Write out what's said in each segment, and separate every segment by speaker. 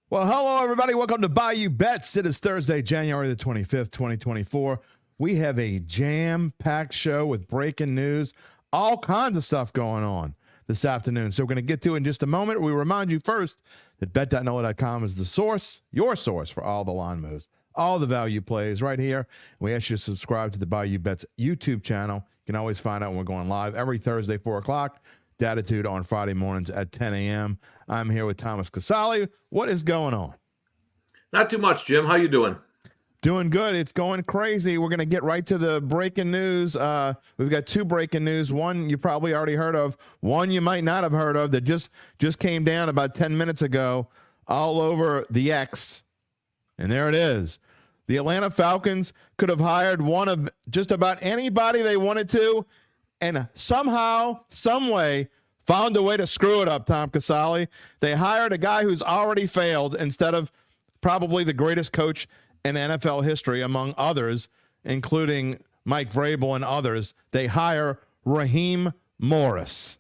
Speaker 1: Well, hello, everybody. Welcome to Bayou Bets. It is Thursday, January the 25th, 2024. We have a jam-packed show with breaking news, all kinds of stuff going on this afternoon. So we're going to get to it in just a moment. We remind you first that Bet.NOLA.com is the source, your source for all the line moves, all the value plays right here. We ask you to subscribe to the Bayou Bets YouTube channel. You can always find out when we're going live every Thursday, 4 o'clock. Datitude on Friday mornings at 10 a.m. I'm here with Thomas Casale. What is going on?
Speaker 2: Not too much, Jim. How you doing?
Speaker 1: Doing good. It's going crazy. We're going to get right to the breaking news. We've got two breaking news. One you probably already heard of. One you might not have heard of that just came down about 10 minutes ago all over the X. And there it is. The Atlanta Falcons could have hired one of just about anybody they wanted to, and somehow, some way, found a way to screw it up, Tom Casale. They hired a guy who's already failed instead of probably the greatest coach in NFL history, among others, including Mike Vrabel and others. They hire Raheem Morris.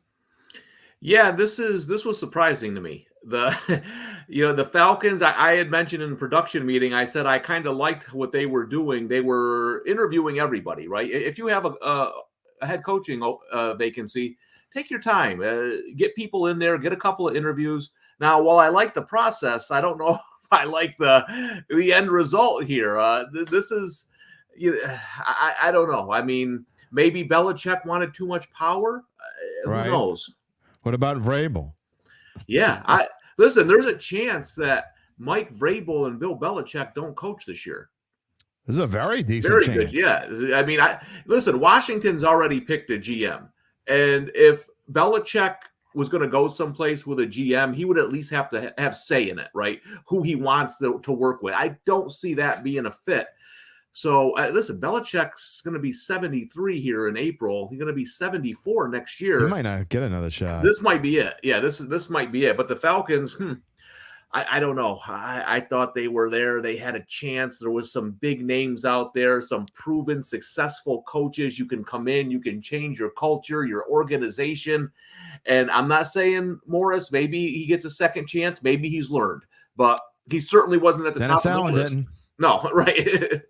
Speaker 2: Yeah, this was surprising to me. The Falcons, I had mentioned in the production meeting, I said I kind of liked what they were doing. They were interviewing everybody, right? If you have a head coaching vacancy, take your time, get people in there, get a couple of interviews. Now, while I like the process, I don't know if I like the end result here. This is, I don't know. I mean, maybe Belichick wanted too much power.
Speaker 1: Right.
Speaker 2: Who knows?
Speaker 1: What about Vrabel?
Speaker 2: Yeah, listen. There's a chance that Mike Vrabel and Bill Belichick don't coach this year.
Speaker 1: This is a very decent chance.
Speaker 2: Good, yeah. I mean, listen, Washington's already picked a GM. And if Belichick was going to go someplace with a GM, he would at least have to have say in it, right? Who he wants to work with. I don't see that being a fit. So, listen, Belichick's going to be 73 here in April. He's going to be 74 next year.
Speaker 1: He might not get another shot.
Speaker 2: This might be it. Yeah, this might be it. But the Falcons, I don't know. I thought they were there. They had a chance. There was some big names out there, some proven successful coaches. You can come in, you can change your culture, your organization. And I'm not saying Morris, maybe he gets a second chance. Maybe he's learned. But he certainly wasn't at the top of the list.
Speaker 1: Didn't.
Speaker 2: No, right.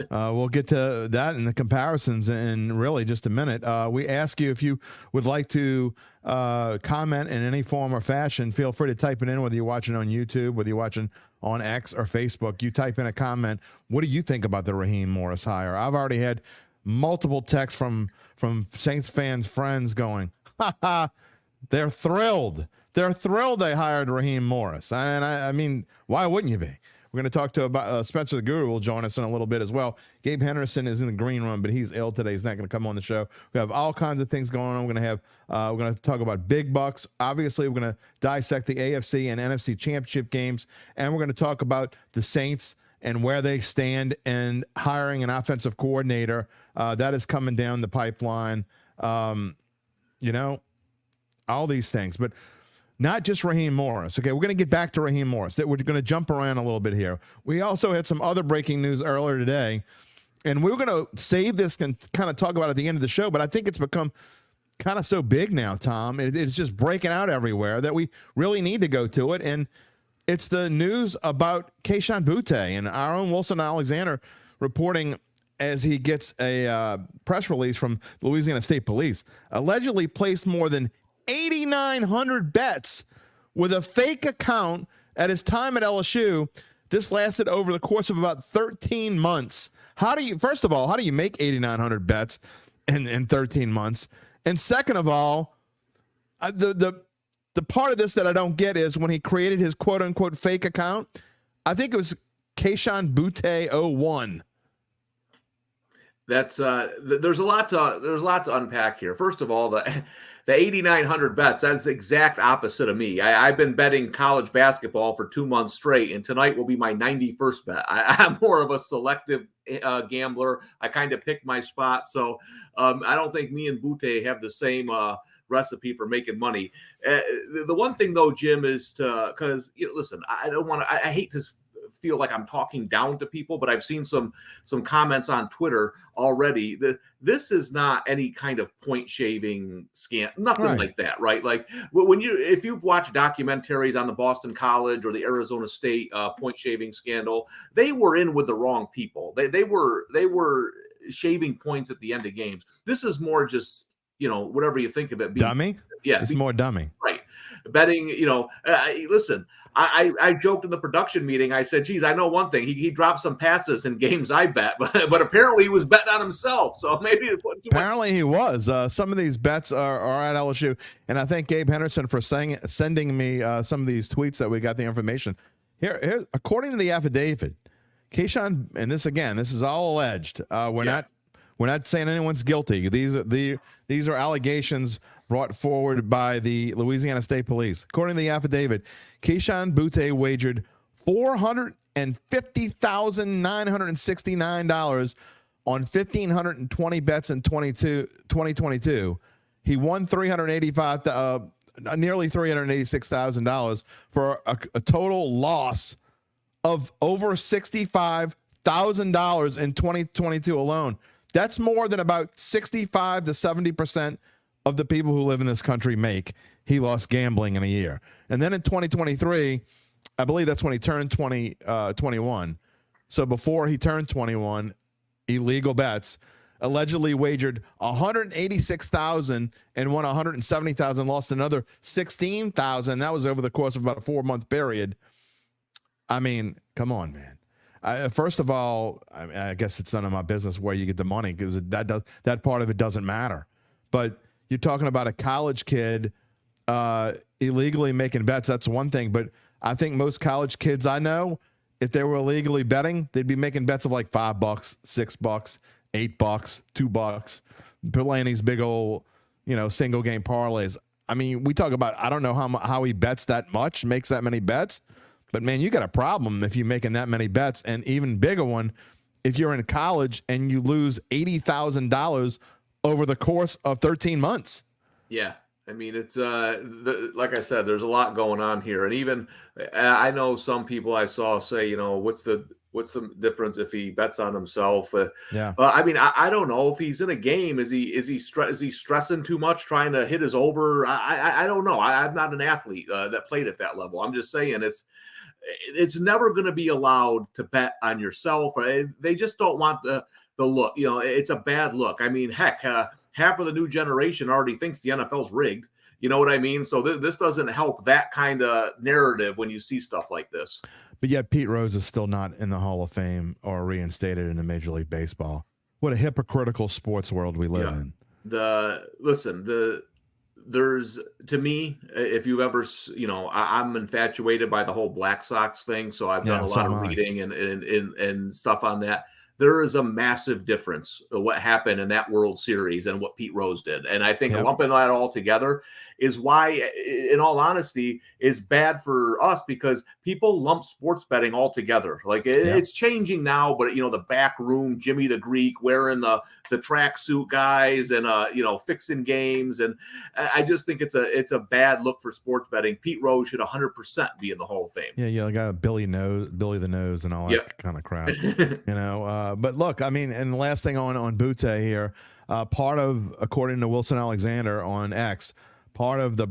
Speaker 1: We'll get to that and the comparisons in really just a minute. We ask you if you would like to comment in any form or fashion. Feel free to type it in, whether you're watching on YouTube, whether you're watching on X or Facebook. You type in a comment. What do you think about the Raheem Morris hire? I've already had multiple texts from Saints fans, friends going, ha ha, they're thrilled. They're thrilled they hired Raheem Morris. And I mean, why wouldn't you be? We're going to talk to Spencer the Guru will join us in a little bit as well. Gabe Henderson is in the green room, but he's ill today. He's not going to come on the show. We have all kinds of things going on. We're going to talk about big bucks. Obviously, we're going to dissect the AFC and NFC championship games, and we're going to talk about the Saints and where they stand and hiring an offensive coordinator. That is coming down the pipeline. All these things, but not just Raheem Morris. Okay, we're going to get back to Raheem Morris. We're going to jump around a little bit here. We also had some other breaking news earlier today, and we were going to save this and kind of talk about it at the end of the show, but I think it's become kind of so big now, Tom. It's just breaking out everywhere that we really need to go to it, and it's the news about Kayshon Boutte and our own Wilson Alexander reporting as he gets a press release from Louisiana State Police, allegedly placed more than 8,900 bets with a fake account at his time at LSU. This lasted over the course of about 13 months. First of all, how do you make 8,900 bets in 13 months? And second of all, the part of this that I don't get is when he created his quote unquote fake account, I think it was Kayshon Boutte 01.
Speaker 2: That's there's a lot to unpack here. First of all, the 8,900 bets, that's the exact opposite of me. I've been betting college basketball for 2 months straight, and tonight will be my 91st bet. I'm more of a selective gambler. I kind of pick my spot. So I don't think me and Boutte have the same recipe for making money. The one thing, though, Jim, is because, listen, I hate to feel like I'm talking down to people, but I've seen some comments on Twitter already. This is not any kind of point shaving scam, nothing like that, right? Like if you've watched documentaries on the Boston College or the Arizona State point shaving scandal, they were in with the wrong people. They were shaving points at the end of games. This is more just, whatever you think of it.
Speaker 1: Dummy?
Speaker 2: Yeah.
Speaker 1: It's more dummy.
Speaker 2: Right. Betting, listen, I joked in the production meeting. I said, geez, I know one thing. He dropped some passes in games I bet, but apparently he was betting on himself. So maybe
Speaker 1: apparently he was. Some of these bets are at LSU. And I thank Gabe Henderson for sending me some of these tweets that we got the information. Here, according to the affidavit, Kayshon, and this is all alleged. We're not saying anyone's guilty. These are allegations brought forward by the Louisiana State Police. According to the affidavit, Kayshon Boutte wagered $450,969 on 1,520 bets in 2022. He won nearly $386,000 for a total loss of over $65,000 in 2022 alone. That's more than about 65 to 70% of the people who live in this country make. He lost gambling in a year. And then in 2023, I believe that's when he turned 21. So before he turned 21, illegal bets, allegedly wagered $186,000 and won $170,000, lost another $16,000. That was over the course of about a 4-month period. I mean, come on, man. First of all, I guess it's none of my business where you get the money, because that part of it doesn't matter. But you're talking about a college kid illegally making bets. That's one thing. But I think most college kids I know, if they were illegally betting, they'd be making bets of like $5, $6, $8, $2, playing these big old, single game parlays. I mean, we talk about, I don't know how he bets that much, makes that many bets. But, man, you got a problem if you're making that many bets, and even bigger one if you're in college and you lose $80,000 over the course of 13 months.
Speaker 2: Yeah. I mean, it's like I said, there's a lot going on here. And even I know some people I saw say, what's the difference if he bets on himself?
Speaker 1: Yeah.
Speaker 2: I mean, I don't know if he's in a game. Is he stressing too much trying to hit his over? I don't know. I'm not an athlete that played at that level. I'm just saying it's never going to be allowed to bet on yourself. They just don't want the look. It's a bad look. I mean, heck, half of the new generation already thinks the NFL's rigged. You know what I mean? So this doesn't help that kind of narrative when you see stuff like this.
Speaker 1: But yet Pete Rose is still not in the Hall of Fame or reinstated in the Major League Baseball. What a hypocritical sports world we live in.
Speaker 2: There's, to me, if you've ever, I'm infatuated by the whole Black Sox thing. So I've done a lot of reading and stuff on that. There is a massive difference of what happened in that World Series and what Pete Rose did. And I think lumping that all together is why, in all honesty, is bad for us, because people lump sports betting all together. Like it's changing now, but the back room, Jimmy the Greek wearing the tracksuit guys and fixing games, and I just think it's a bad look for sports betting. Pete Rose should 100% be in the Hall of Fame.
Speaker 1: Yeah, I got Billy the Nose and all that kind of crap. But look, I mean, and the last thing on Boutte here, part of, according to Wilson Alexander on X, part of the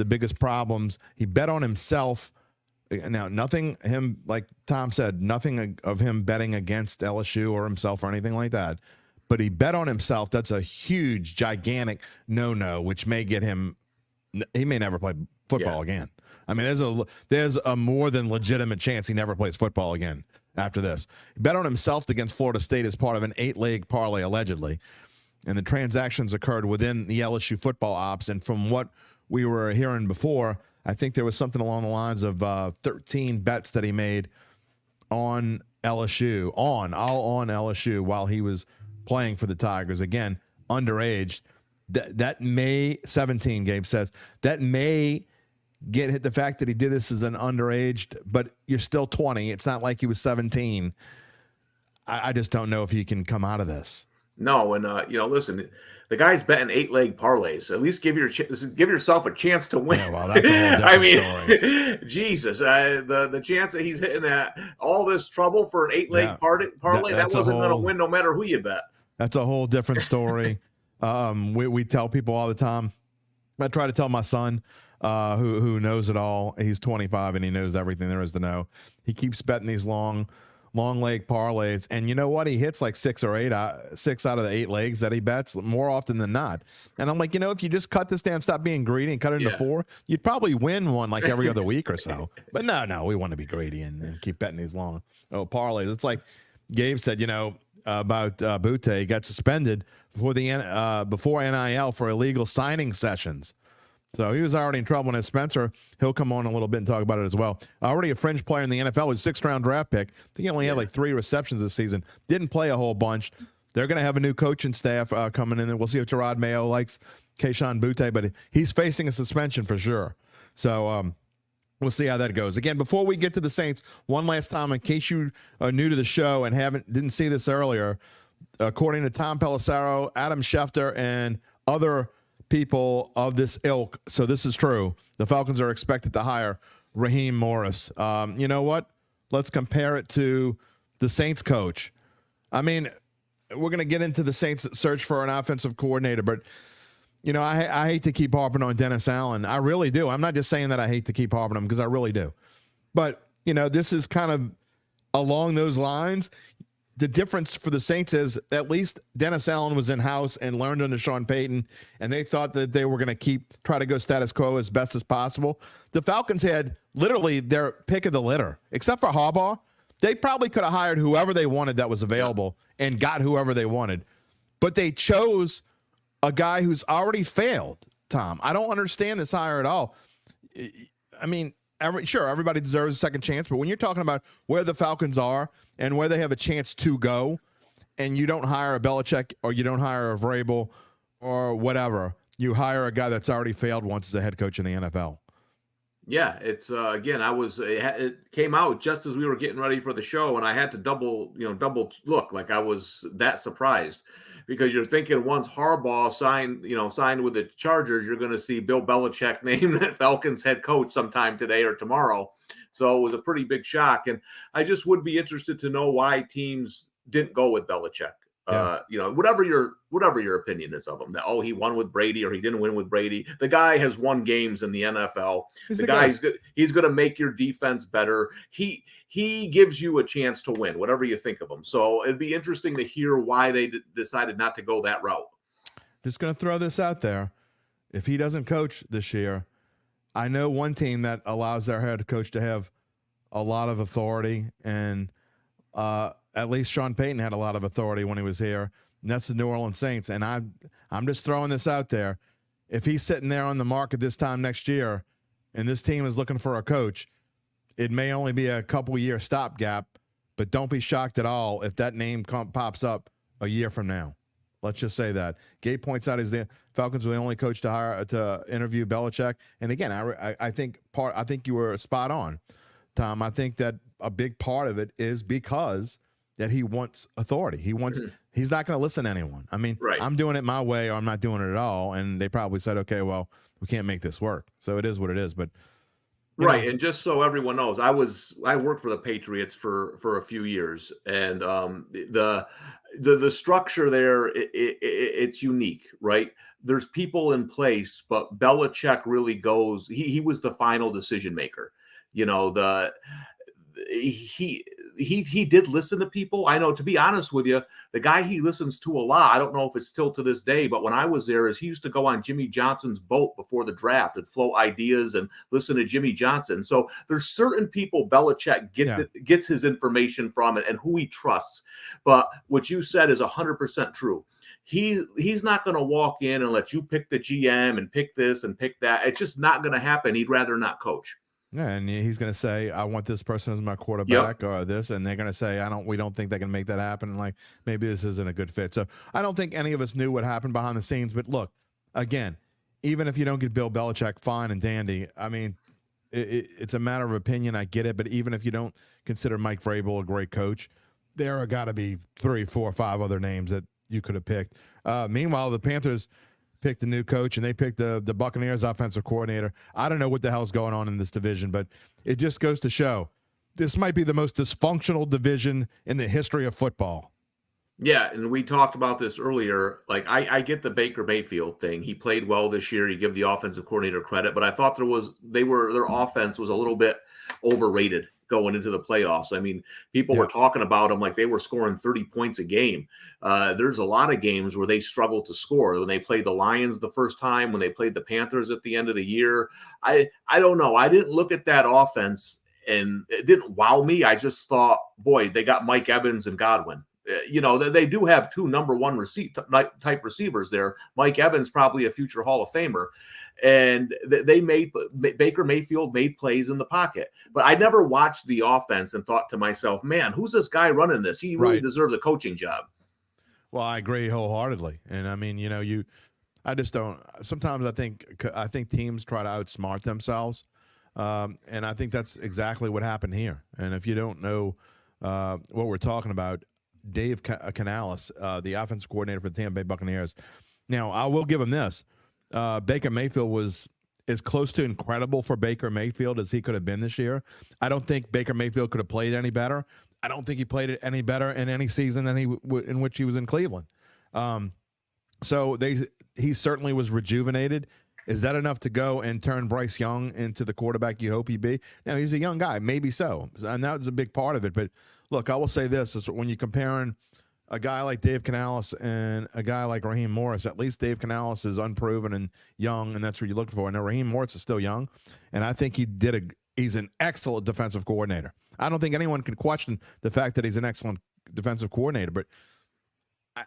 Speaker 1: biggest problems, he bet on himself. Now, like Tom said, nothing of him betting against LSU or himself or anything like that. But he bet on himself. That's a huge, gigantic no-no, which may get him. He may never play football again. I mean, there's a more than legitimate chance he never plays football again after this. He bet on himself against Florida State as part of an 8-leg parlay, allegedly. And the transactions occurred within the LSU football ops. And from what we were hearing before, I think there was something along the lines of 13 bets that he made on LSU, all on LSU while he was playing for the Tigers. Again, underage. That may, 17, Gabe says, that may get hit, the fact that he did this as an underage, but you're still 20. It's not like he was 17. I just don't know if he can come out of this.
Speaker 2: No, and listen, the guy's betting 8-leg parlays. At least give yourself a chance to win.
Speaker 1: Yeah, well, that's a whole
Speaker 2: I
Speaker 1: different story.
Speaker 2: mean, Jesus, the chance that he's hitting that all this trouble for an 8-leg
Speaker 1: Yeah,
Speaker 2: parlay, that
Speaker 1: that's a
Speaker 2: wasn't going to
Speaker 1: whole
Speaker 2: win no matter who you bet.
Speaker 1: that's a whole different story. We tell people all the time. I try to tell my son, who knows it all. He's 25 and he knows everything there is to know. He keeps betting these long leg parlays, and you know what? He hits like 6 out of the 8 legs that he bets more often than not. And I'm like, if you just cut this down, stop being greedy, and cut it into 4, you'd probably win one like every other week or so. But no, we want to be greedy and keep betting these long parlays. It's like Gabe said, about Boutte. He got suspended before NIL for illegal signing sessions. So he was already in trouble. And Spencer, he'll come on a little bit and talk about it as well. Already a fringe player in the NFL, was a 6th-round draft pick. I think he only had like 3 receptions this season. Didn't play a whole bunch. They're going to have a new coaching staff coming in, and we'll see if Gerard Mayo likes Kayshon Boutte, but he's facing a suspension for sure. So we'll see how that goes. Again, before we get to the Saints, one last time, in case you are new to the show and didn't see this earlier, according to Tom Pelissero, Adam Schefter, and other people of this ilk, so this is true, the Falcons are expected to hire Raheem Morris. You know what? Let's compare it to the Saints coach. I mean, we're going to get into the Saints search for an offensive coordinator, but I hate to keep harping on Dennis Allen. I really do. I'm not just saying that I hate to keep harping on him, because I really do. But, this is kind of along those lines. The difference for the Saints is at least Dennis Allen was in-house and learned under Sean Payton, and they thought that they were going to try to go status quo as best as possible. The Falcons had literally their pick of the litter, except for Harbaugh. They probably could have hired whoever they wanted that was available and got whoever they wanted. But they chose a guy who's already failed, Tom. I don't understand this hire at all. I mean, everybody deserves a second chance, but when you're talking about where the Falcons are and where they have a chance to go, and you don't hire a Belichick or you don't hire a Vrabel or whatever, you hire a guy that's already failed once as a head coach in the NFL.
Speaker 2: Yeah, it's again, it came out just as we were getting ready for the show, and I had to double look, like I was that surprised, because you're thinking once Harbaugh signed with the Chargers, you're going to see Bill Belichick named Falcons head coach sometime today or tomorrow. So it was a pretty big shock, and I just would be interested to know why teams didn't go with Belichick. Yeah. Whatever your opinion is of him, that he won with Brady or he didn't win with Brady, the guy has won games in the NFL. The guy's good. He's going to make your defense better. He gives you a chance to win, whatever you think of him. So it'd be interesting to hear why they decided not to go that route.
Speaker 1: Just going to throw this out there: if he doesn't coach this year, I know one team that allows their head coach to have a lot of authority, and at least Sean Payton had a lot of authority when he was here, and that's the New Orleans Saints. And I'm just throwing this out there. If he's sitting there on the market this time next year and this team is looking for a coach, it may only be a couple-year stopgap, but don't be shocked at all if that name pops up a year from now. Let's just say that. Gabe points out the Falcons were the only coach to interview Belichick. And again, I think you were spot on, Tom. I think that a big part of it is because that he wants authority. He's not going to listen to anyone. I mean, right. I'm doing it my way or I'm not doing it at all. And they probably said, okay, well, we can't make this work. So it is what it is. But
Speaker 2: right. And just so everyone knows, I worked for the Patriots for a few years, and the structure there, it's unique, right? There's people in place, but Belichick really goes, he was the final decision maker. He did listen to people. I know, to be honest with you, the guy he listens to a lot, I don't know if it's still to this day, but when I was there, he used to go on Jimmy Johnson's boat before the draft and float ideas and listen to Jimmy Johnson. So there's certain people Belichick gets his information from and who he trusts. But what you said is 100% true. He's not going to walk in and let you pick the GM and pick this and pick that. It's just not going to happen. He'd rather not coach.
Speaker 1: Yeah, and he's going to say, I want this person as my quarterback or this, and they're going to say, we don't think they can make that happen, and like, maybe this isn't a good fit. So I don't think any of us knew what happened behind the scenes, but look, again, even if you don't get Bill Belichick, fine and dandy. I mean, it's a matter of opinion, I get it, but even if you don't consider Mike Vrabel a great coach, there are got to be 3, 4, 5 other names that you could have picked. Meanwhile, the Panthers picked a new coach, and they picked the Buccaneers offensive coordinator. I don't know what the hell's going on in this division, but it just goes to show this might be the most dysfunctional division in the history of football.
Speaker 2: Yeah, and we talked about this earlier. Like, I get the Baker Mayfield thing. He played well this year. You give the offensive coordinator credit, but I thought their offense was a little bit overrated going into the playoffs. I mean, people were talking about them like they were scoring 30 points a game. There's a lot of games where they struggled to score. When they played the Lions the first time, when they played the Panthers at the end of the year, I don't know. I didn't look at that offense and it didn't wow me. I just thought, boy, they got Mike Evans and Godwin. They do have two number one type receivers there. Mike Evans, probably a future Hall of Famer. And Baker Mayfield made plays in the pocket. But I never watched the offense and thought to myself, man, who's this guy running this? He really deserves a coaching job.
Speaker 1: Well, I agree wholeheartedly. And I mean, I just don't. Sometimes I think teams try to outsmart themselves. And I think that's exactly what happened here. And if you don't know what we're talking about, Dave Canales, the offensive coordinator for the Tampa Bay Buccaneers. Now, I will give him this. Baker Mayfield was as close to incredible for Baker Mayfield as he could have been this year. I don't think Baker Mayfield could have played any better. I don't think he played it any better in any season than in which he was in Cleveland. So he certainly was rejuvenated. Is that enough to go and turn Bryce Young into the quarterback you hope he'd be? Now, he's a young guy, maybe so, and that was a big part of it. But look, I will say this: is when you're comparing a guy like Dave Canales and a guy like Raheem Morris, at least Dave Canales is unproven and young, and that's what you're looking for. Now, Raheem Morris is still young, and I think he's an excellent defensive coordinator. I don't think anyone can question the fact that he's an excellent defensive coordinator, but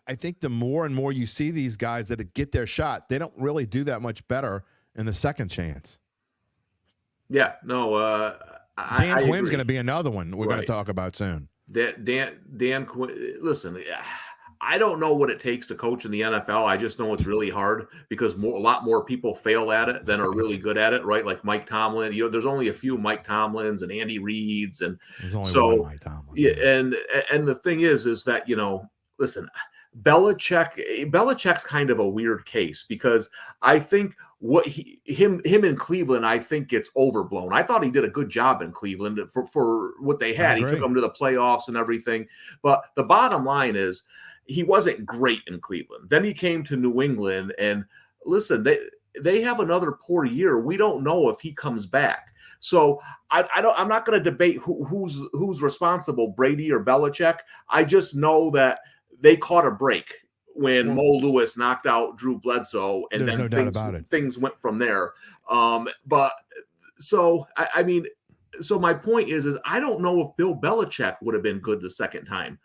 Speaker 1: I think the more and more you see these guys that get their shot, they don't really do that much better in the second chance.
Speaker 2: Yeah, no.
Speaker 1: Dan Quinn's going to be another one we're going to talk about soon.
Speaker 2: Dan Quinn. Listen, I don't know what it takes to coach in the NFL. I just know it's really hard because a lot more people fail at it than are really good at it, right? Like Mike Tomlin. There's only a few Mike Tomlins and Andy Reids, and
Speaker 1: there's only one Mike Tomlin.
Speaker 2: Yeah, and the thing is that listen. Belichick's kind of a weird case because I think him in Cleveland, I think gets overblown. I thought he did a good job in Cleveland for what they had. He took them to the playoffs and everything. But the bottom line is he wasn't great in Cleveland. Then he came to New England, and listen, they have another poor year. We don't know if he comes back. So I'm not going to debate who's responsible, Brady or Belichick. I just know that they caught a break when Mo Lewis knocked out Drew Bledsoe, and then things went from there. But so my point is I don't know if Bill Belichick would have been good the second time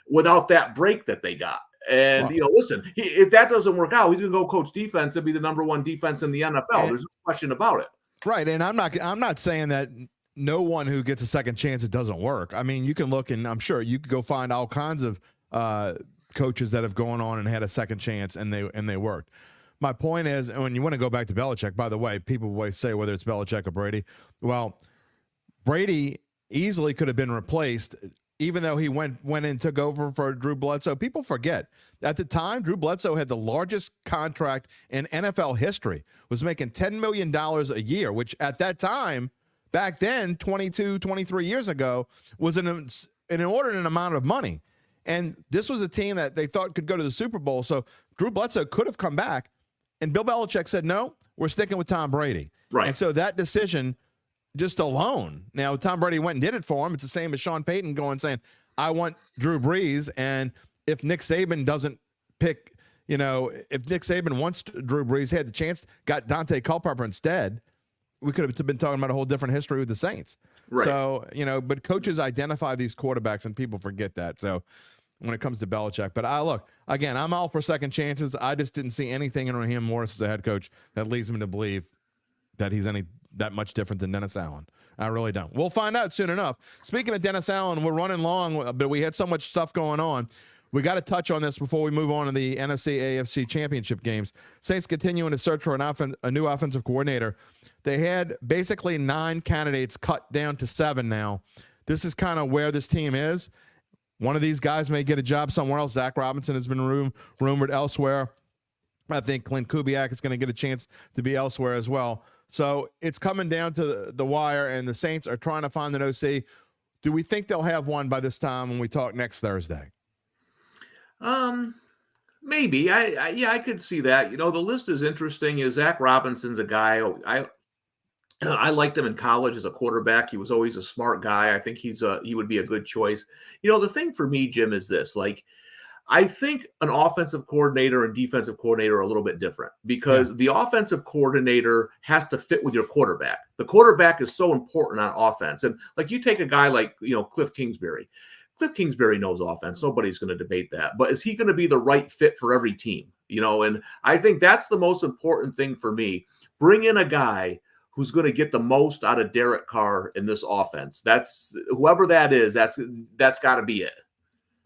Speaker 2: without that break that they got. And listen, if that doesn't work out, he's going to go coach defense and be the number one defense in the NFL. There's no question about it.
Speaker 1: Right, and I'm not saying that no one who gets a second chance it doesn't work. I mean, you can look, and I'm sure you could go find all kinds of coaches that have gone on and had a second chance and they worked. My point is, when you want to go back to Belichick, by the way, people always say whether it's Belichick or Brady. Well, Brady easily could have been replaced, even though he went and took over for Drew Bledsoe. People forget at the time Drew Bledsoe had the largest contract in NFL history, was making $10 million a year, which at that time, back then, 22, 23 years ago, was an inordinate amount of money. And this was a team that they thought could go to the Super Bowl. So Drew Bledsoe could have come back. And Bill Belichick said, no, we're sticking with Tom Brady.
Speaker 2: Right.
Speaker 1: And so that decision just alone, now Tom Brady went and did it for him. It's the same as Sean Payton going saying, I want Drew Brees. And if Nick Saban doesn't pick, if Nick Saban wants Drew Brees, had the chance, got Dante Culpepper instead, we could have been talking about a whole different history with the Saints. Right. So, but coaches identify these quarterbacks and people forget that. So when it comes to Belichick, but I'm all for second chances. I just didn't see anything in Raheem Morris as a head coach that leads me to believe that he's that much different than Dennis Allen. I really don't. We'll find out soon enough. Speaking of Dennis Allen, we're running long, but we had so much stuff going on. We got to touch on this before we move on to the NFC, AFC championship games. Saints continuing to search for a new offensive coordinator. They had basically 9 candidates cut down to 7 now. This is kind of where this team is. One of these guys may get a job somewhere else. Zach Robinson has been rumored elsewhere. I think Clint Kubiak is going to get a chance to be elsewhere as well. So it's coming down to the wire, and the Saints are trying to find an OC. Do we think they'll have one by this time when we talk next Thursday?
Speaker 2: Maybe. I could see that. The list is interesting. Zach Robinson's a guy I liked him in college as a quarterback. He was always a smart guy. I think he would be a good choice. The thing for me, Jim, is this. I think an offensive coordinator and defensive coordinator are a little bit different because the offensive coordinator has to fit with your quarterback. The quarterback is so important on offense. And you take a guy like, Cliff Kingsbury. Cliff Kingsbury knows offense. Nobody's going to debate that. But is he going to be the right fit for every team? And I think that's the most important thing for me. Bring in a guy who's going to get the most out of Derek Carr in this offense. That's whoever that is. That's got to be it.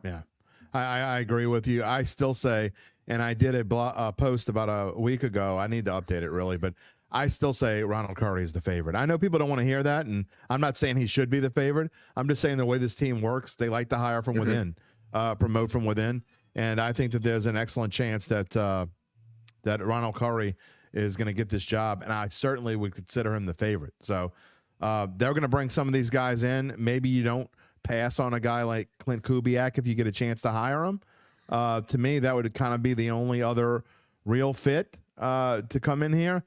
Speaker 1: Yeah. I agree with you. I still say, and I did a post about a week ago. I need to update it really, but I still say Ronald Curry is the favorite. I know people don't want to hear that, and I'm not saying he should be the favorite. I'm just saying the way this team works, they like to hire from within, promote from within, and I think that there's an excellent chance that that Ronald Curry is going to get this job, and I certainly would consider him the favorite. So they're going to bring some of these guys in. Maybe you don't pass on a guy like Clint Kubiak if you get a chance to hire him. To me, that would kind of be the only other real fit to come in here.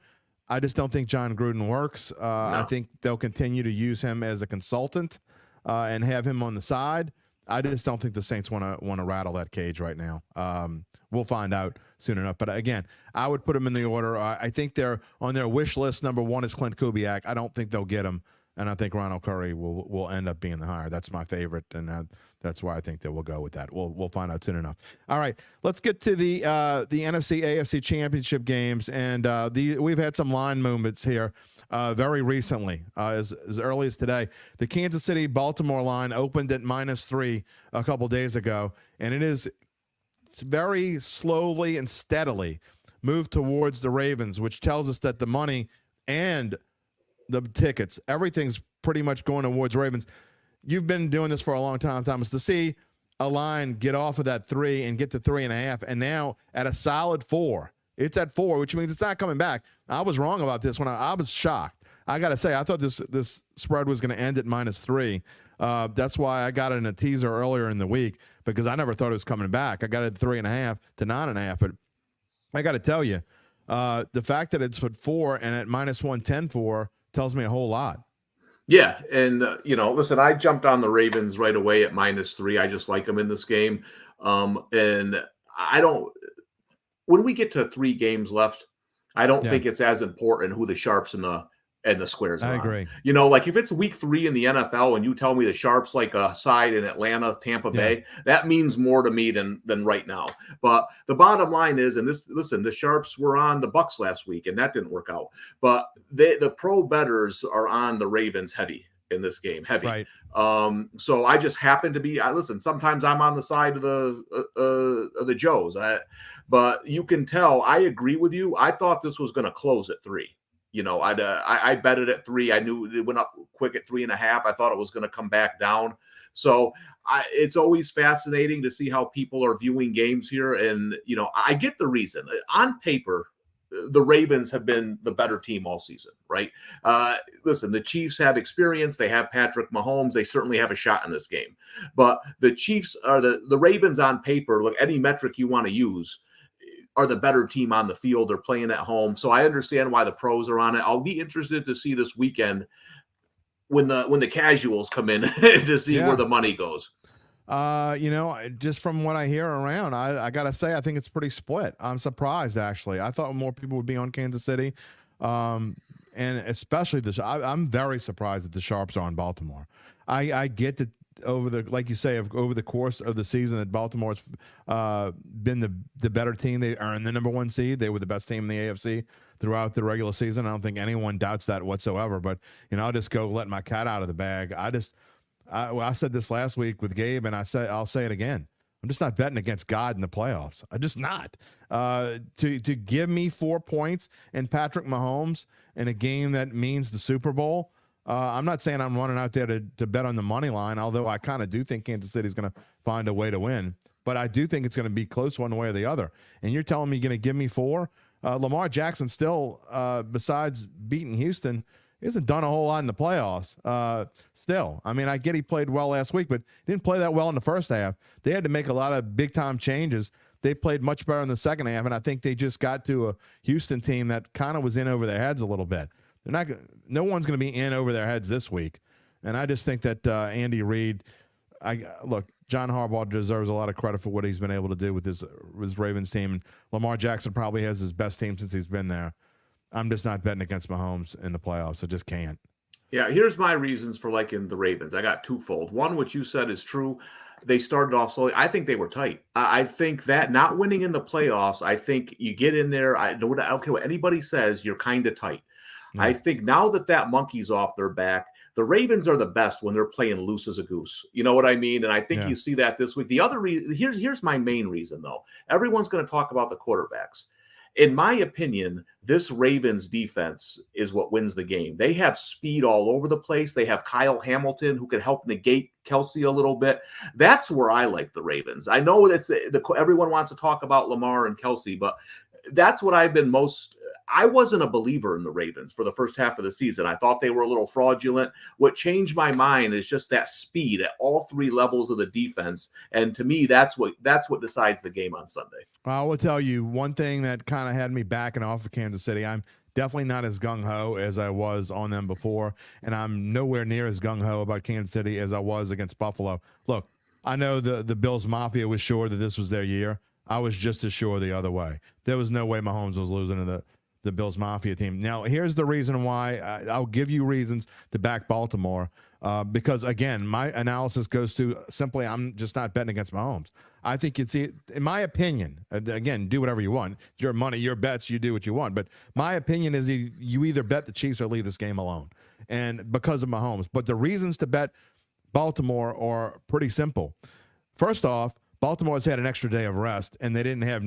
Speaker 1: I just don't think John Gruden works. No. I think they'll continue to use him as a consultant and have him on the side. I just don't think the Saints want to rattle that cage right now. We'll find out soon enough. But again, I would put them in the order. I think they're on their wish list. Number one is Clint Kubiak. I don't think they'll get him. And I think Ronald Curry will end up being the hire. That's my favorite, and that's why I think that we'll go with that. We'll find out soon enough. All right, let's get to the NFC AFC championship games, and we've had some line movements here very recently, as early as today. The Kansas City Baltimore line opened at -3 a couple days ago, and it is very slowly and steadily moved towards the Ravens, which tells us that the money and the tickets, everything's pretty much going towards Ravens. You've been doing this for a long time, Thomas. To see a line get off of that 3 and get to 3.5, and now at a solid 4, it's at 4, which means it's not coming back. I was wrong about this when I was shocked. I got to say, I thought this spread was going to end at -3. That's why I got it in a teaser earlier in the week, because I never thought it was coming back. I got it at 3.5 to 9.5, but I got to tell you, the fact that it's at 4 and at -110 4 tells me a whole lot.
Speaker 2: Yeah, and listen, I jumped on the Ravens right away at -3. I just like them in this game, and I don't. When we get to 3 games left, I don't think it's as important who the sharps and the squares are.
Speaker 1: I agree.
Speaker 2: If it's week 3 in the NFL and you tell me the sharps like a side in Atlanta, Tampa Bay, that means more to me than right now. But the bottom line is, and the sharps were on the Bucks last week, and that didn't work out. But the pro bettors are on the Ravens heavy in this game, heavy.
Speaker 1: Right.
Speaker 2: So I just happen to be. Listen, sometimes I'm on the side of the Joes, but you can tell I agree with you. I thought this was going to close at 3. I bet it at 3. I knew it went up quick at 3.5. I thought it was going to come back down. So it's always fascinating to see how people are viewing games here. And, I get the reason. On paper, the Ravens have been the better team all season, right? Listen, the Chiefs have experience. They have Patrick Mahomes. They certainly have a shot in this game. But the Chiefs are the Ravens on paper, look, any metric you want to use, are the better team on the field. They're playing at home. So I understand why the pros are on it. I'll be interested to see this weekend when the casuals come in to see where the money goes.
Speaker 1: Just from what I hear around, I got to say, I think it's pretty split. I'm surprised, actually. I thought more people would be on Kansas City. And especially I'm very surprised that the sharps are on Baltimore. I get that like you say, over the course of the season, that Baltimore's been the better team. They earned the number 1 seed. They were the best team in the AFC throughout the regular season. I don't think anyone doubts that whatsoever. But I'll just go let my cat out of the bag. I said this last week with Gabe, and I'll say it again. I'm just not betting against God in the playoffs. I'm just not. To give me 4 points and Patrick Mahomes in a game that means the Super Bowl, I'm not saying I'm running out there to bet on the money line, although I kind of do think Kansas City's going to find a way to win. But I do think it's going to be close one way or the other. And you're telling me you're going to give me 4? Lamar Jackson still, besides beating Houston, hasn't done a whole lot in the playoffs. Still, I mean, I get he played well last week, but didn't play that well in the first half. They had to make a lot of big-time changes. They played much better in the second half, and I think they just got to a Houston team that kind of was in over their heads a little bit. They're not. No one's going to be in over their heads this week, and I just think that Andy Reid. Look, John Harbaugh deserves a lot of credit for what he's been able to do with his Ravens team. And Lamar Jackson probably has his best team since he's been there. I'm just not betting against Mahomes in the playoffs. I just can't.
Speaker 2: Yeah, here's my reasons for liking the Ravens. I got twofold. One, what you said is true. They started off slowly. I think they were tight. I think that not winning in the playoffs, I think you get in there. I don't care what anybody says, you're kind of tight. Yeah. I think now that monkey's off their back, the Ravens are the best when they're playing loose as a goose. You know what I mean? And I think you see that this week. The other reason, here's my main reason, though. Everyone's going to talk about the quarterbacks. In my opinion, this Ravens defense is what wins the game. They have speed all over the place. They have Kyle Hamilton who can help negate Kelsey a little bit. That's where I like the Ravens. I know that's everyone wants to talk about Lamar and Kelsey, but that's what I've been most. I wasn't a believer in the Ravens for the first half of the season. I thought they were a little fraudulent. What changed my mind is just that speed at all 3 levels of the defense. And to me, that's what decides the game on Sunday.
Speaker 1: I will tell you one thing that kind of had me backing off of Kansas City. I'm definitely not as gung-ho as I was on them before, and I'm nowhere near as gung-ho about Kansas City as I was against Buffalo. Look, I know the Bills Mafia was sure that this was their year. I was just as sure the other way. There was no way Mahomes was losing to the Bills Mafia team. Now, here's the reason why. I'll give you reasons to back Baltimore because, again, my analysis goes to simply I'm just not betting against Mahomes. I think you'd see, in my opinion, again, do whatever you want. It's your money, your bets, you do what you want. But my opinion is you either bet the Chiefs or leave this game alone, and because of Mahomes. But the reasons to bet Baltimore are pretty simple. First off, Baltimore's had an extra day of rest, and they didn't have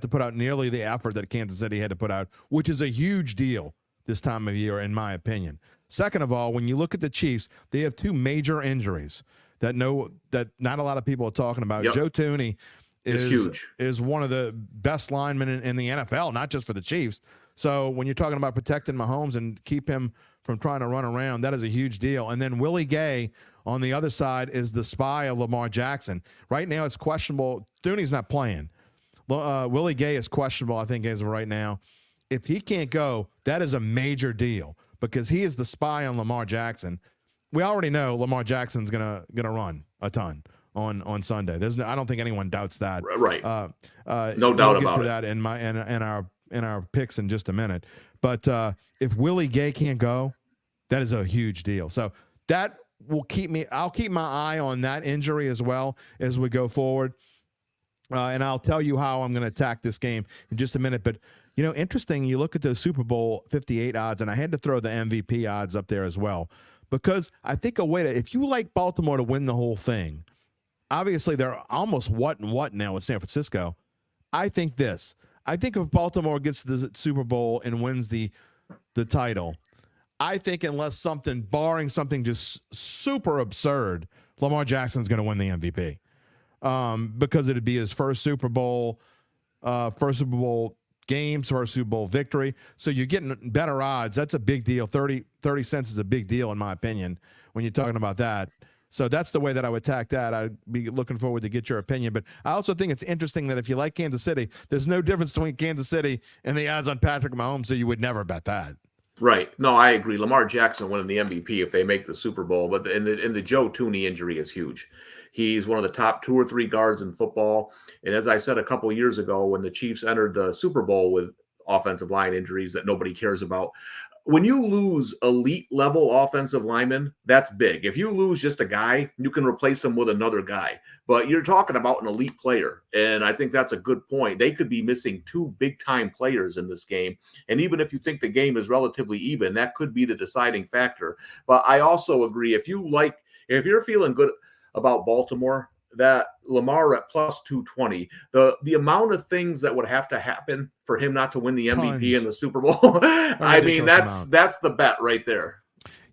Speaker 1: to put out nearly the effort that Kansas City had to put out, which is a huge deal this time of year, in my opinion. Second of all, when you look at the Chiefs, they have 2 major injuries that not a lot of people are talking about. Yep. Joe Thuney is one of the best linemen in the NFL, not just for the Chiefs. So when you're talking about protecting Mahomes and keep him from trying to run around, that is a huge deal. And then Willie Gay on the other side is the spy of Lamar Jackson. Right now it's questionable. Thuney's not playing. Willie Gay is questionable, I think, as of right now. If he can't go, that is a major deal because he is the spy on Lamar Jackson. We already know Lamar Jackson's gonna run a ton on Sunday. I don't think anyone doubts that.
Speaker 2: Right. No doubt about
Speaker 1: it. That in our picks in just a minute. But if Willie Gay can't go, that is a huge deal. So that will I'll keep my eye on that injury as well as we go forward. And I'll tell you how I'm going to attack this game in just a minute. But, interesting, you look at the Super Bowl 58 odds, and I had to throw the MVP odds up there as well. Because I think if you like Baltimore to win the whole thing, obviously they're almost what now with San Francisco. I think this. I think if Baltimore gets to the Super Bowl and wins the title, I think unless barring something just super absurd, Lamar Jackson's going to win the MVP because it'd be his first Super Bowl games, first Super Bowl victory. So you're getting better odds. That's a big deal. 30 cents is a big deal, in my opinion, when you're talking about that. So that's the way that I would attack that. I'd be looking forward to get your opinion. But I also think it's interesting that if you like Kansas City, there's no difference between Kansas City and the odds on Patrick Mahomes, so you would never bet that.
Speaker 2: Right. No, I agree. Lamar Jackson winning the MVP if they make the Super Bowl. But the Joe Thuney injury is huge. He's one of the top 2 or 3 guards in football. And as I said a couple of years ago, when the Chiefs entered the Super Bowl with offensive line injuries that nobody cares about, when you lose elite level offensive linemen, that's big. If you lose just a guy, you can replace him with another guy. But you're talking about an elite player, and I think that's a good point. They could be missing 2 big-time players in this game. And even if you think the game is relatively even, that could be the deciding factor. But I also agree, if you're feeling good about Baltimore, that Lamar at plus 220, the amount of things that would have to happen for him not to win the MVP in the Super Bowl, I mean, that's the bet right there.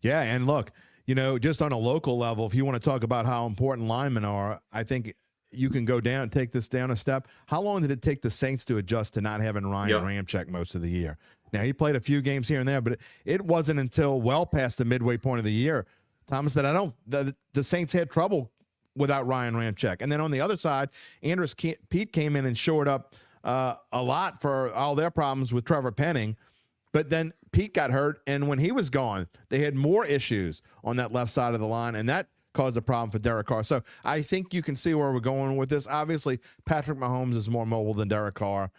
Speaker 1: Yeah, and look, just on a local level, if you want to talk about how important linemen are, I think you can go down, take this down a step. How long did it take the Saints to adjust to not having Ryan Ramczyk most of the year? Now, he played a few games here and there, but it wasn't until well past the midway point of the year, Thomas, that the Saints had trouble without Ryan Ramczyk. And then on the other side, Andrus Peat came in and shored up a lot for all their problems with Trevor Penning. But then Pete got hurt, and when he was gone, they had more issues on that left side of the line, and that caused a problem for Derek Carr. So I think you can see where we're going with this. Obviously, Patrick Mahomes is more mobile than Derek Carr.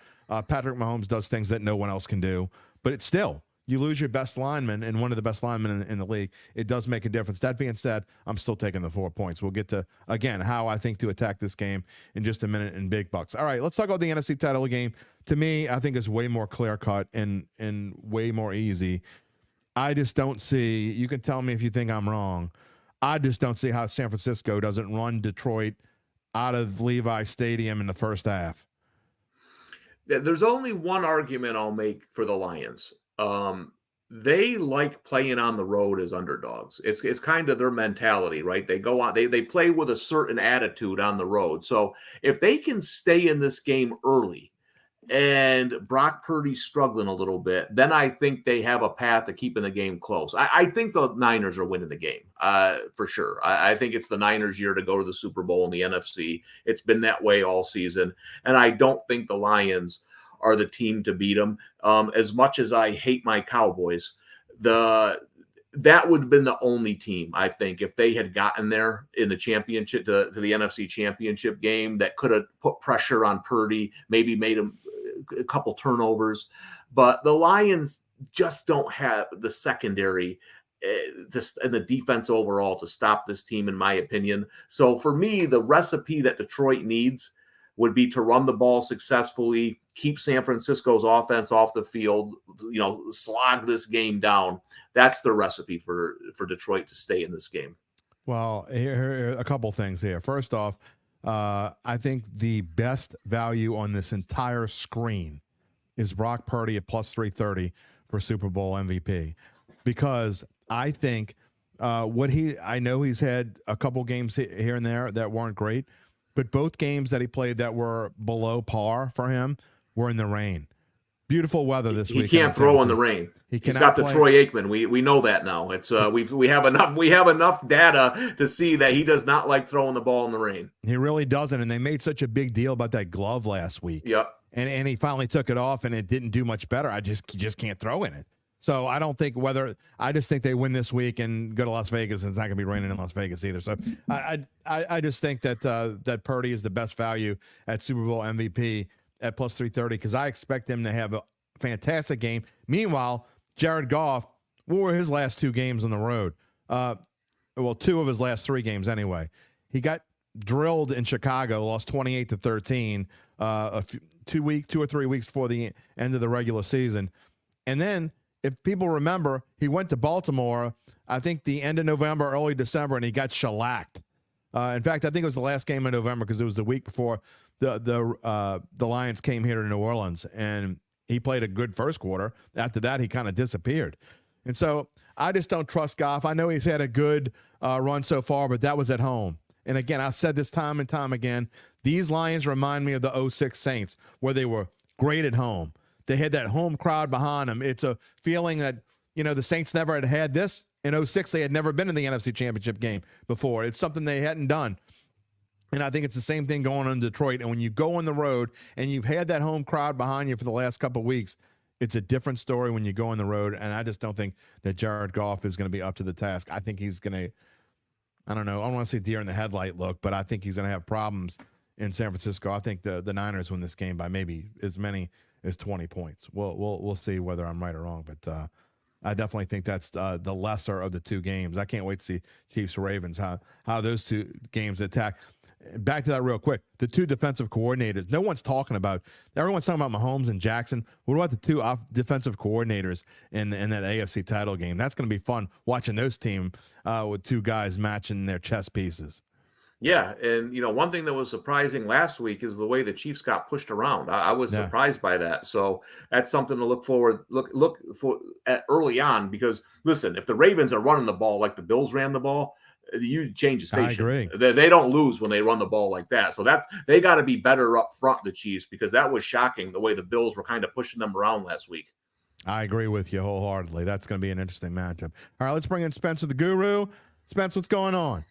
Speaker 1: Patrick Mahomes does things that no one else can do. But it's still, you lose your best lineman and one of the best linemen in the league. It does make a difference. That being said, I'm still taking the 4 points. We'll get to, again, how I think to attack this game in just a minute in big bucks. All right, let's talk about the NFC title game. To me, I think it's way more clear-cut and way more easy. I just don't see, you can tell me if you think I'm wrong, I just don't see how San Francisco doesn't run Detroit out of Levi Stadium in the first half.
Speaker 2: There's only one argument I'll make for the Lions. They like playing on the road as underdogs. It's kind of their mentality, right? They go on, they play with a certain attitude on the road. So if they can stay in this game early and Brock Purdy's struggling a little bit, then I think they have a path to keeping the game close. I think the Niners are winning the game for sure. I think it's the Niners' year to go to the Super Bowl in the NFC. It's been that way all season. And I don't think the Lions are the team to beat them. As much as I hate my Cowboys, that would have been the only team, I think, if they had gotten there in the championship, to the NFC championship game, that could have put pressure on Purdy, maybe made him a couple turnovers. But the Lions just don't have the secondary and the defense overall to stop this team, in my opinion. So for me, the recipe that Detroit needs would be to run the ball successfully, keep San Francisco's offense off the field, slog this game down. That's the recipe for Detroit to stay in this game.
Speaker 1: Well, here are a couple things here. First off, I think the best value on this entire screen is Brock Purdy at plus 330 for Super Bowl MVP, because I think I know he's had a couple games here and there that weren't great, but both games that he played that were below par for him were in the rain. Beautiful weather this week.
Speaker 2: He can't throw in the rain. He's got the Troy Aikman. We know that now. It's we have enough data to see that he does not like throwing the ball in the rain.
Speaker 1: He really doesn't, and they made such a big deal about that glove last week.
Speaker 2: Yep.
Speaker 1: And he finally took it off, and it didn't do much better. I just can't throw in it. So I don't think I just think they win this week and go to Las Vegas, and it's not going to be raining in Las Vegas either. So I just think that Purdy is the best value at Super Bowl MVP at plus 330, because I expect him to have a fantastic game. Meanwhile, Jared Goff, what were his last two games on the road? Well, two of his last three games anyway. He got drilled in Chicago, lost 28-13 2 or 3 weeks before the end of the regular season. And then, if people remember, he went to Baltimore, I think the end of November, early December, and he got shellacked. In fact, I think it was the last game of November, because it was the week before the Lions came here to New Orleans, and he played a good first quarter. After that, he kind of disappeared. And so I just don't trust Goff. I know he's had a good run so far, but that was at home. And again, I've said this time and time again, these Lions remind me of the 06 Saints, where they were great at home. They had that home crowd behind them. It's a feeling that, the Saints never had this. In 06, they had never been in the NFC Championship game before. It's something they hadn't done. And I think it's the same thing going on in Detroit. And when you go on the road and you've had that home crowd behind you for the last couple of weeks, it's a different story when you go on the road. And I just don't think that Jared Goff is going to be up to the task. I think he's going to, I don't know, I don't want to say deer in the headlight look, but I think he's going to have problems in San Francisco. I think the Niners win this game by maybe as many as 20 points. We'll see whether I'm right or wrong, but I definitely think that's the lesser of the two games. I can't wait to see Chiefs-Ravens, how those two games attack. Back to that real quick. The two defensive coordinators. No one's talking about. Everyone's talking about Mahomes and Jackson. What about the two defensive coordinators in that AFC title game? That's going to be fun watching those teams with two guys matching their chess pieces.
Speaker 2: Yeah, and one thing that was surprising last week is the way the Chiefs got pushed around. I was
Speaker 1: Yeah,
Speaker 2: surprised by that. So that's something to look for at early on. Because listen, if the Ravens are running the ball like the Bills ran the ball, you change the
Speaker 1: I
Speaker 2: station.
Speaker 1: agree.
Speaker 2: They don't lose when they run the ball like that. So they got to be better up front, the Chiefs, because that was shocking the way the Bills were kind of pushing them around last week.
Speaker 1: I agree with you wholeheartedly. That's going to be an interesting matchup. All right, let's bring in Spencer the Guru. Spence, what's going on?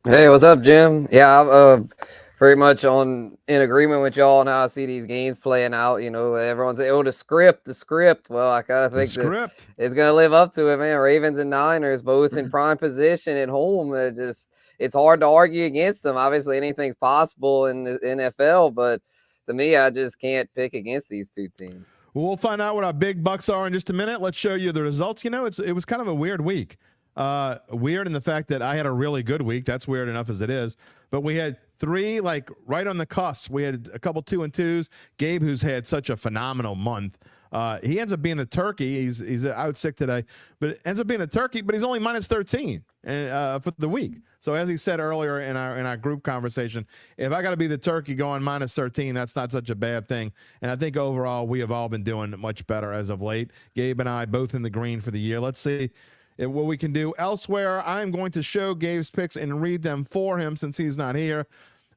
Speaker 3: Hey, what's up, Jim? Yeah, I'm pretty much in agreement with y'all on how I see these games playing out. Everyone's like, oh, the script. Well, I kind of
Speaker 1: The
Speaker 3: think that
Speaker 1: script.
Speaker 3: it's gonna live up to it, man. Ravens and Niners both in prime position at home. It's hard to argue against them. Obviously, anything's possible in the NFL, but to me, I just can't pick against these two teams.
Speaker 1: Well, we'll find out what our big bucks are in just a minute. Let's show you the results. It was kind of a weird week. Weird in the fact that I had a really good week. That's weird enough as it is. But we had three, like, right on the cusp. We had a couple 2-2s. Gabe, who's had such a phenomenal month, he ends up being the turkey. He's out sick today, but ends up being a turkey, but he's only minus 13 for the week. So as he said earlier in our group conversation, if I got to be the turkey going minus 13, that's not such a bad thing. And I think overall we have all been doing much better as of late. Gabe and I both in the green for the year. Let's see what we can do elsewhere. I'm going to show Gabe's picks and read them for him since he's not here.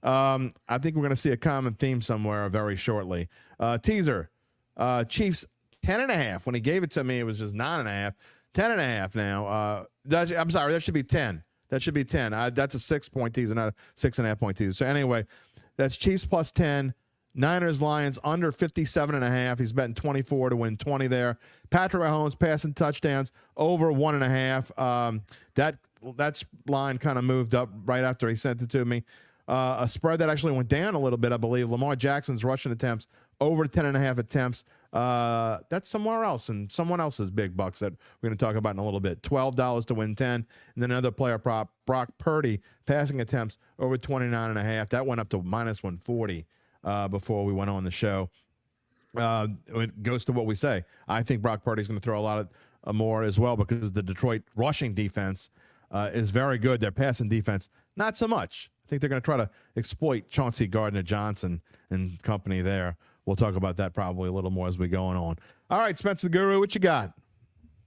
Speaker 1: I think we're going to see a common theme somewhere very shortly. Teaser, Chiefs 10.5. When he gave it to me, it was just 9.5. 10.5 now. I'm sorry, that should be 10. That should be 10. That's a 6-point teaser, not a 6.5-point teaser. So anyway, that's Chiefs plus 10. Niners, Lions under 57.5. He's betting 24 to win 20 there. Patrick Mahomes passing touchdowns over 1.5. That's line kind of moved up right after he sent it to me. A spread that actually went down a little bit, I believe. Lamar Jackson's rushing attempts over 10.5 attempts. That's somewhere else, and someone else's big bucks that we're going to talk about in a little bit. $12 to win 10. And then another player prop, Brock Purdy, passing attempts over 29.5. That went up to minus 140 before we went on the show. It goes to what we say. I think Brock Purdy's going to throw a lot of more as well because the Detroit rushing defense is very good. Their passing defense, not so much. I think they're going to try to exploit Chauncey Gardner-Johnson and company there. We'll talk about that probably a little more as we go on. All right, Spencer the Guru, what you got?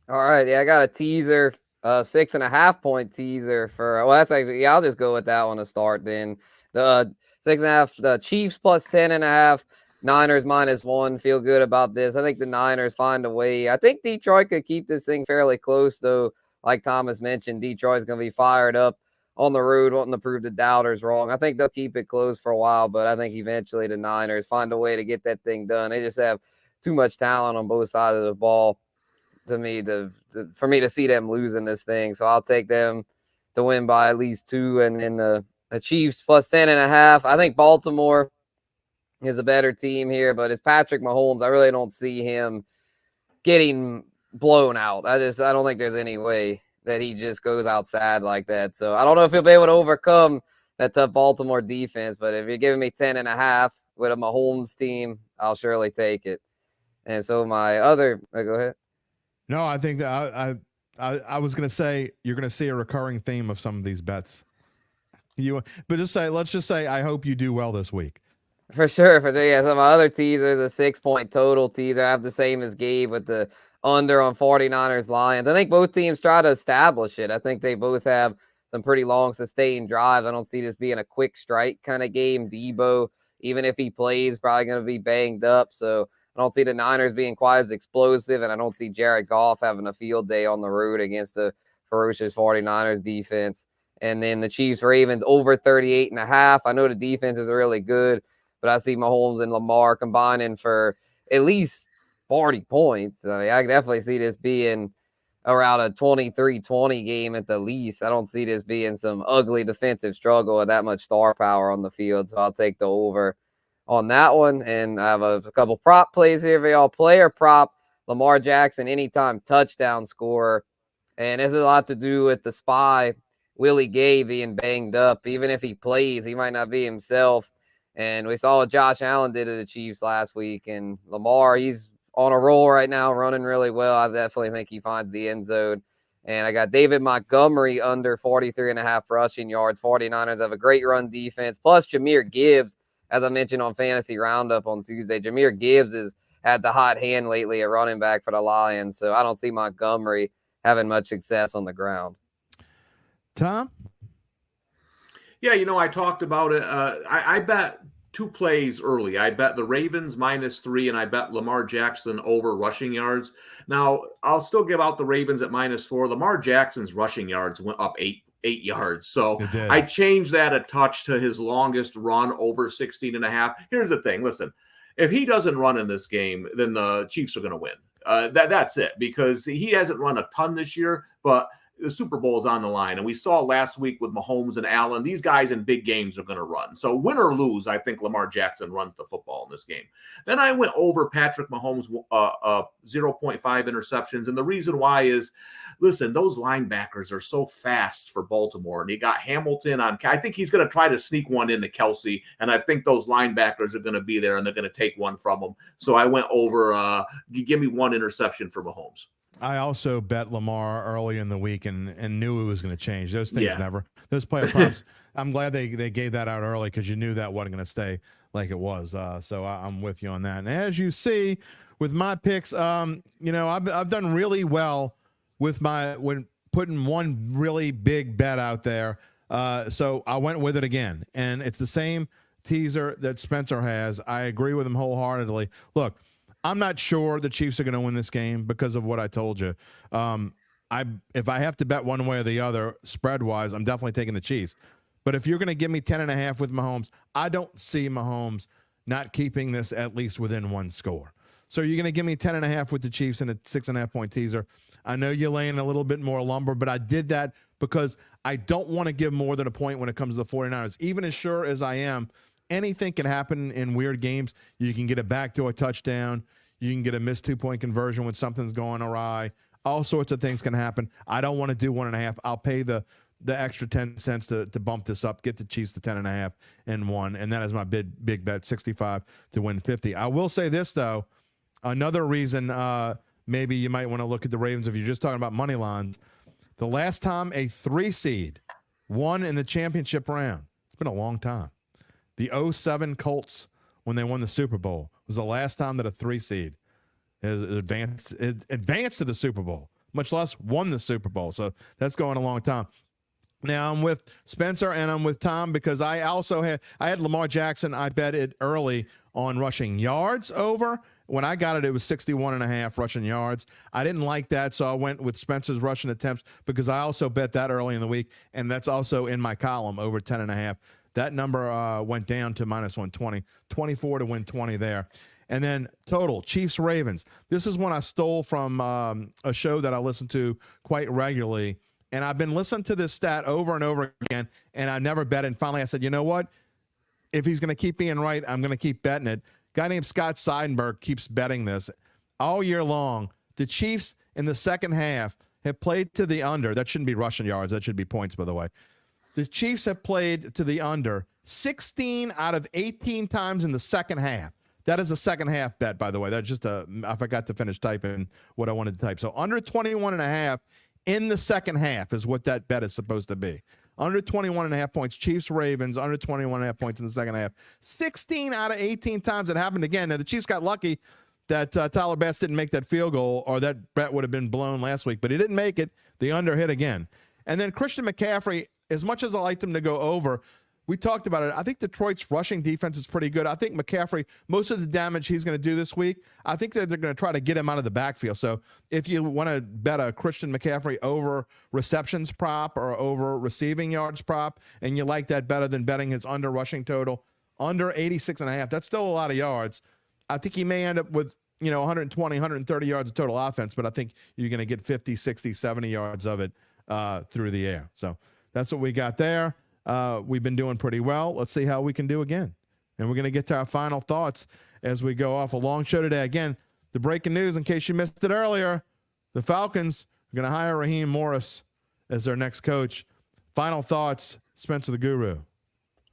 Speaker 3: All right, yeah, I got a teaser, 6.5-point teaser for. Well, that's actually, yeah, I'll just go with that one to start. Then the 6.5, the Chiefs plus 10.5, Niners minus 1. Feel good about this. I think the Niners find a way. I think Detroit could keep this thing fairly close, though. Like Thomas mentioned, Detroit's going to be fired up on the road, wanting to prove the doubters wrong. I think they'll keep it close for a while, but I think eventually the Niners find a way to get that thing done. They just have too much talent on both sides of the ball for me to see them losing this thing. So I'll take them to win by at least 2, and then the Chiefs plus 10.5. I think Baltimore is a better team here, but it's Patrick Mahomes. I really don't see him getting blown out. I don't think there's any way that he just goes outside like that. So I don't know if he'll be able to overcome that tough Baltimore defense, but if you're giving me 10.5 with a Mahomes team, I'll surely take it. And so my other, go ahead.
Speaker 1: No, I think that I was going to say you're going to see a recurring theme of some of these bets. Let's just say I hope you do well this week.
Speaker 3: For sure. Yeah. So my other teaser is a 6-point total teaser. I have the same as Gabe with the under on 49ers Lions. I think both teams try to establish it. I think they both have some pretty long sustained drives. I don't see this being a quick strike kind of game. Debo, even if he plays, probably going to be banged up. So I don't see the Niners being quite as explosive, and I don't see Jared Goff having a field day on the road against a ferocious 49ers defense. And then the Chiefs Ravens over 38.5. I know the defense is really good, but I see Mahomes and Lamar combining for at least 40 points. I mean, I definitely see this being around a 23-20 game at the least. I don't see this being some ugly defensive struggle with that much star power on the field. So I'll take the over on that one. And I have a couple prop plays here for y'all. Player prop, Lamar Jackson, anytime touchdown scorer. And this has a lot to do with the spy, Willie Gay, being banged up. Even if he plays, he might not be himself. And we saw what Josh Allen did to the Chiefs last week. And Lamar, he's on a roll right now, running really well. I definitely think he finds the end zone. And I got David Montgomery under 43.5 rushing yards. 49ers have a great run defense. Plus Jahmyr Gibbs, as I mentioned on Fantasy Roundup on Tuesday, Jahmyr Gibbs has had the hot hand lately at running back for the Lions. So I don't see Montgomery having much success on the ground.
Speaker 1: Tom?
Speaker 2: Yeah, I talked about it. I bet 2 plays early. I bet the Ravens -3, and I bet Lamar Jackson over rushing yards. Now, I'll still give out the Ravens at -4. Lamar Jackson's rushing yards went up 8 yards. So I changed that a touch to his longest run over 16.5. Here's the thing. Listen, if he doesn't run in this game, then the Chiefs are going to win. That's it, because he hasn't run a ton this year, but the Super Bowl is on the line. And we saw last week with Mahomes and Allen, these guys in big games are going to run. So win or lose, I think Lamar Jackson runs the football in this game. Then I went over Patrick Mahomes' 0.5 interceptions. And the reason why is, listen, those linebackers are so fast for Baltimore. And you got Hamilton on. I think he's going to try to sneak one into Kelsey. And I think those linebackers are going to be there and they're going to take one from him. So I went over, give me 1 interception for Mahomes.
Speaker 1: I also bet Lamar early in the week and knew it was going to change. Those things never. Those player props. I'm glad they gave that out early because you knew that wasn't going to stay like it was. So I'm with you on that. And as you see with my picks, I've done really well with when putting one really big bet out there. So I went with it again, and it's the same teaser that Spencer has. I agree with him wholeheartedly. Look, I'm not sure the Chiefs are going to win this game because of what I told you. If I have to bet one way or the other, spread-wise, I'm definitely taking the Chiefs. But if you're going to give me 10.5 with Mahomes, I don't see Mahomes not keeping this at least within 1 score. So you're going to give me 10.5 with the Chiefs and a 6.5-point teaser. I know you're laying a little bit more lumber, but I did that because I don't want to give more than a point when it comes to the 49ers. Even as sure as I am, anything can happen in weird games. You can get a backdoor touchdown. You can get a missed 2-point conversion when something's going awry. All sorts of things can happen. I don't want to do 1.5. I'll pay the extra 10 cents to bump this up, get the Chiefs to 10.5 and 1. And that is my big bet, 65 to win 50. I will say this, though. Another reason maybe you might want to look at the Ravens if you're just talking about money lines. The last time a 3 seed won in the championship round, it's been a long time. The 2007 Colts, when they won the Super Bowl, was the last time that a 3 seed has advanced to the Super Bowl, much less won the Super Bowl. So that's going a long time. Now I'm with Spencer and I'm with Tom because I had Lamar Jackson. I bet it early on rushing yards over. When I got it, it was 61.5 rushing yards. I didn't like that, so I went with Spencer's rushing attempts because I also bet that early in the week, and that's also in my column over 10.5. That number went down to -120, 24 to win 20 there. And then total, Chiefs-Ravens. This is one I stole from a show that I listen to quite regularly. And I've been listening to this stat over and over again, and I never bet it. And finally I said, you know what? If he's going to keep being right, I'm going to keep betting it. A guy named Scott Seidenberg keeps betting this. All year long, the Chiefs in the second half have played to the under. That shouldn't be rushing yards. That should be points, by the way. The Chiefs have played to the under 16 out of 18 times in the second half. That is a second half bet, by the way. That's just I forgot to finish typing what I wanted to type. So under 21.5 in the second half is what that bet is supposed to be. Under 21.5 points, Chiefs-Ravens, under 21.5 points in the second half. 16 out of 18 times it happened again. Now, the Chiefs got lucky that Tyler Bass didn't make that field goal, or that bet would have been blown last week, but he didn't make it. The under hit again. And then Christian McCaffrey, as much as I liked him to go over, we talked about it. I think Detroit's rushing defense is pretty good. I think McCaffrey, most of the damage he's going to do this week, I think that they're going to try to get him out of the backfield. So if you want to bet a Christian McCaffrey over receptions prop or over receiving yards prop, and you like that better than betting his under rushing total, under 86.5, that's still a lot of yards. I think he may end up with 120, 130 yards of total offense, but I think you're going to get 50, 60, 70 yards of it through the air. So that's what we got there. We've been doing pretty well. Let's see how we can do again. And we're going to get to our final thoughts as we go off. A long show today. Again, the breaking news, in case you missed it earlier, the Falcons are going to hire Raheem Morris as their next coach. Final thoughts, Spencer the Guru.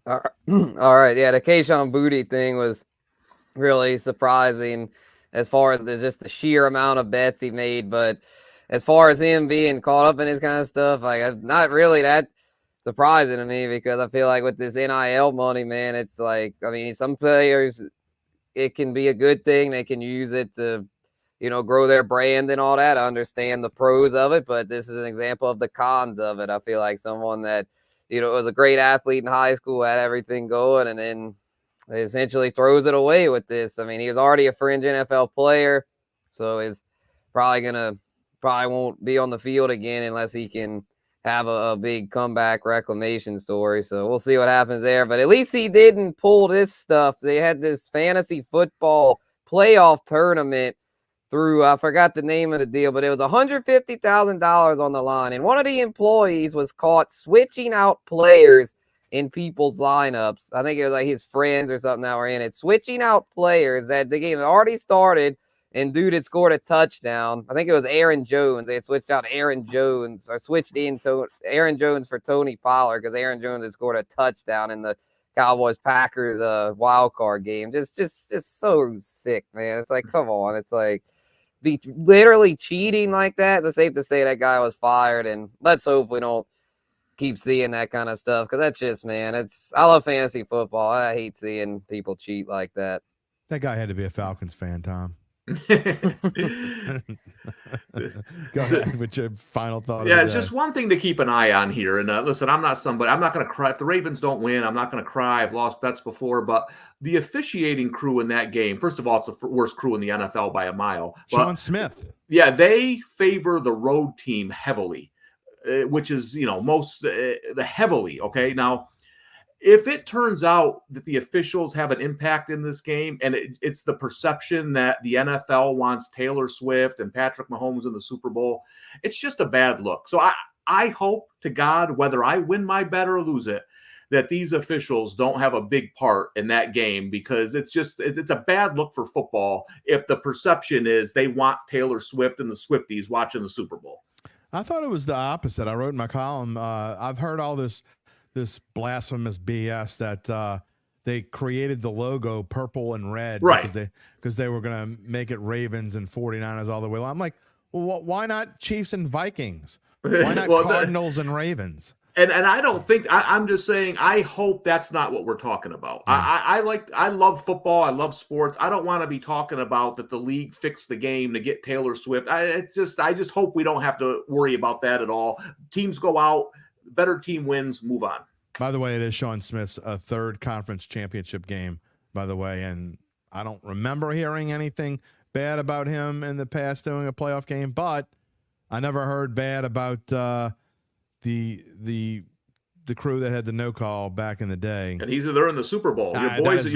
Speaker 3: All right. Yeah, the Kayshon Boutte thing was really surprising as far as just the sheer amount of bets he made. But as far as him being caught up in this kind of stuff, like not really that surprising to me, because I feel like with this NIL money, man, it's like, I mean, some players, it can be a good thing. They can use it to, grow their brand and all that. I understand the pros of it, but this is an example of the cons of it. I feel like someone that, was a great athlete in high school, had everything going, and then essentially throws it away with this. I mean, he was already a fringe NFL player, so he's probably won't be on the field again unless he can have a big comeback reclamation story. So we'll see what happens there. But at least he didn't pull this stuff. They had this fantasy football playoff tournament through, I forgot the name of the deal, but it was $150,000 on the line. And one of the employees was caught switching out players in people's lineups. I think it was like his friends or something that were in it, switching out players that the game had already started, and dude had scored a touchdown. I think it was Aaron Jones. They had switched out Aaron Jones, or switched into Aaron Jones for Tony Pollard, because Aaron Jones had scored a touchdown in the Cowboys-Packers wild card game. Just so sick, man. It's like, come on. It's like, be literally cheating like that. It's safe to say that guy was fired, and let's hope we don't keep seeing that kind of stuff, because that's just, man, I love fantasy football. I hate seeing people cheat like that.
Speaker 1: That guy had to be a Falcons fan, Tom. Go ahead with your final thought.
Speaker 2: Yeah, it's just one thing to keep an eye on here. And listen, I'm not going to cry if the Ravens don't win. I'm not going to cry. I've lost bets before, but the officiating crew in that game, first of all, it's the worst crew in the NFL by a mile.
Speaker 1: Sean Smith.
Speaker 2: Yeah, they favor the road team heavily, which is, most the heavily. Okay, now, if it turns out that the officials have an impact in this game, and it's the perception that the NFL wants Taylor Swift and Patrick Mahomes in the Super Bowl, it's just a bad look. So I hope to God, whether I win my bet or lose it, that these officials don't have a big part in that game, because it's a bad look for football if the perception is they want Taylor Swift and the Swifties watching the Super Bowl.
Speaker 1: I thought it was the opposite. I wrote in my column, I've heard all this blasphemous BS that they created the logo purple and red,
Speaker 2: right,
Speaker 1: because they were going to make it Ravens and 49ers all the way. I'm like, well, why not Chiefs and Vikings? Why not Cardinals and Ravens?
Speaker 2: And I don't think I'm just saying, I hope that's not what we're talking about. I love football. I love sports. I don't want to be talking about that the league fixed the game to get Taylor Swift. I just hope we don't have to worry about that at all. Teams go out, better team wins, move on.
Speaker 1: By the way, it is Sean Smith's third conference championship game, by the way, and I don't remember hearing anything bad about him in the past doing a playoff game, but I never heard bad about the crew that had the no call back in the day.
Speaker 2: And they're in the Super Bowl. Your boys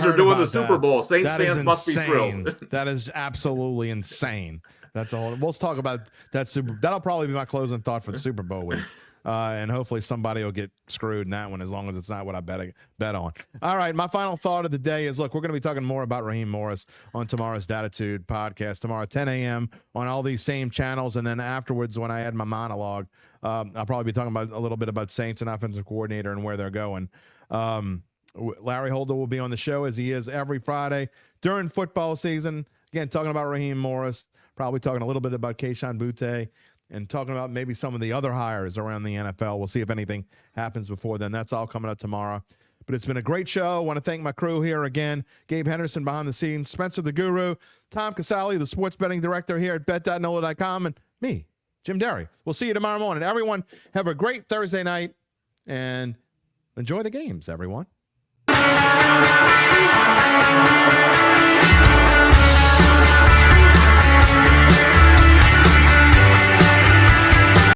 Speaker 2: are doing the Super Bowl. Saints fans must be thrilled.
Speaker 1: That is absolutely insane. That's all. We'll talk about that that'll probably be my closing thought for the Super Bowl week. And hopefully somebody will get screwed in that one, as long as it's not what I bet on. All right, my final thought of the day is, look, we're going to be talking more about Raheem Morris on tomorrow's Datitude podcast, tomorrow at 10 a.m. on all these same channels. And then afterwards, when I add my monologue, I'll probably be talking about a little bit about Saints and offensive coordinator and where they're going. Larry Holder will be on the show, as he is every Friday during football season. Again, talking about Raheem Morris, probably talking a little bit about Kayshon Boutte, and talking about maybe some of the other hires around the NFL. We'll see if anything happens before then. That's all coming up tomorrow. But it's been a great show. I want to thank my crew here again. Gabe Henderson behind the scenes, Spencer the Guru, Tom Casale, the sports betting director here at bet.NOLA.com, and me, Jim Derry. We'll see you tomorrow morning. Everyone, have a great Thursday night, and enjoy the games, everyone.